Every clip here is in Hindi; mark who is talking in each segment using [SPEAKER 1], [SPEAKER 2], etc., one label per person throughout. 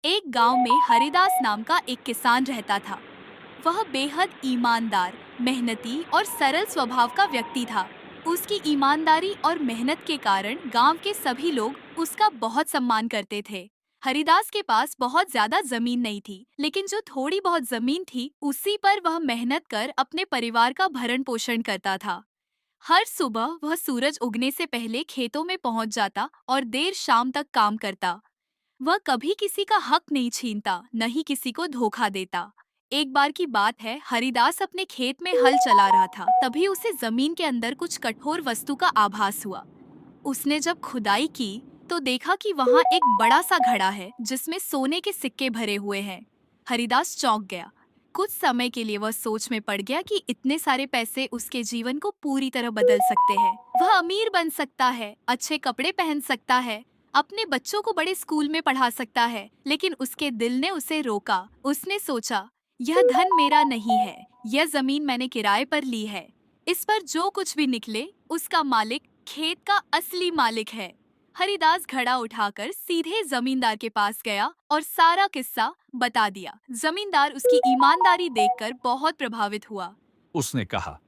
[SPEAKER 1] एक गांव में हरिदास नाम का एक किसान रहता था। वह बेहद ईमानदार, मेहनती और सरल स्वभाव का व्यक्ति था। उसकी ईमानदारी और मेहनत के कारण गांव के सभी लोग उसका बहुत सम्मान करते थे। हरिदास के पास बहुत ज्यादा जमीन नहीं थी, लेकिन जो थोड़ी बहुत जमीन थी उसी पर वह मेहनत कर अपने परिवार का भरण पोषण करता था। हर सुबह वह सूरज उगने से पहले खेतों में पहुंच जाता और देर शाम तक काम करता। वह कभी किसी का हक नहीं छीनता, न ही किसी को धोखा देता। एक बार की बात है, हरिदास अपने खेत में हल चला रहा था, तभी उसे जमीन के अंदर कुछ कठोर वस्तु का आभास हुआ। उसने जब खुदाई की तो देखा कि वहां एक बड़ा सा घड़ा है जिसमें सोने के सिक्के भरे हुए हैं। हरिदास चौंक गया। कुछ समय के लिए वह सोच में पड़ गया कि इतने सारे पैसे उसके जीवन को पूरी तरह बदल सकते हैं। वह अमीर बन सकता है, अच्छे कपड़े पहन सकता है, अपने बच्चों को बड़े स्कूल में पढ़ा सकता है। लेकिन उसके दिल ने उसे रोका। उसने सोचा, यह धन मेरा नहीं है, यह जमीन मैंने किराए पर ली है। इस पर जो कुछ भी निकले उसका मालिक खेत का असली मालिक है। हरिदास घड़ा उठाकर सीधे जमींदार के पास गया और सारा किस्सा बता दिया। जमींदार उसकी ईमानदारी देखकर बहुत प्रभावित हुआ।
[SPEAKER 2] उसने कहा,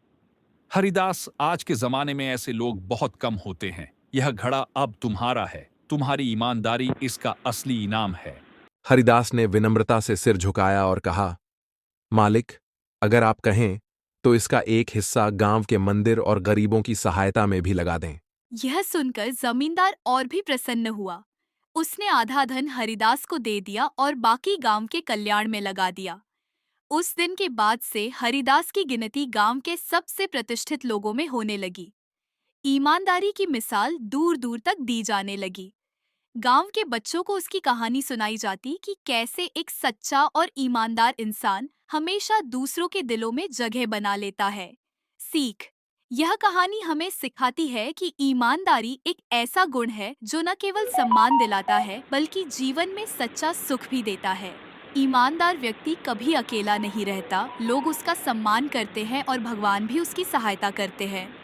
[SPEAKER 2] हरिदास, आज के जमाने में ऐसे लोग बहुत कम होते हैं। यह घड़ा अब तुम्हारा है। तुम्हारी ईमानदारी इसका असली इनाम है।
[SPEAKER 3] हरिदास ने विनम्रता से सिर झुकाया और कहा, मालिक, अगर आप कहें तो इसका एक हिस्सा गांव के मंदिर और गरीबों की सहायता में भी लगा दें।
[SPEAKER 1] यह सुनकर जमींदार और भी प्रसन्न हुआ। उसने आधा धन हरिदास को दे दिया और बाकी गांव के कल्याण में लगा दिया। उस दिन के बाद से हरिदास की गिनती गांव के सबसे प्रतिष्ठित लोगों में होने लगी। ईमानदारी की मिसाल दूर दूर तक दी जाने लगी। गांव के बच्चों को उसकी कहानी सुनाई जाती कि कैसे एक सच्चा और ईमानदार इंसान हमेशा दूसरों के दिलों में जगह बना लेता है। सीख: यह कहानी हमें सिखाती है कि ईमानदारी एक ऐसा गुण है जो न केवल सम्मान दिलाता है बल्कि जीवन में सच्चा सुख भी देता है। ईमानदार व्यक्ति कभी अकेला नहीं रहता, लोग उसका सम्मान करते हैं और भगवान भी उसकी सहायता करते हैं।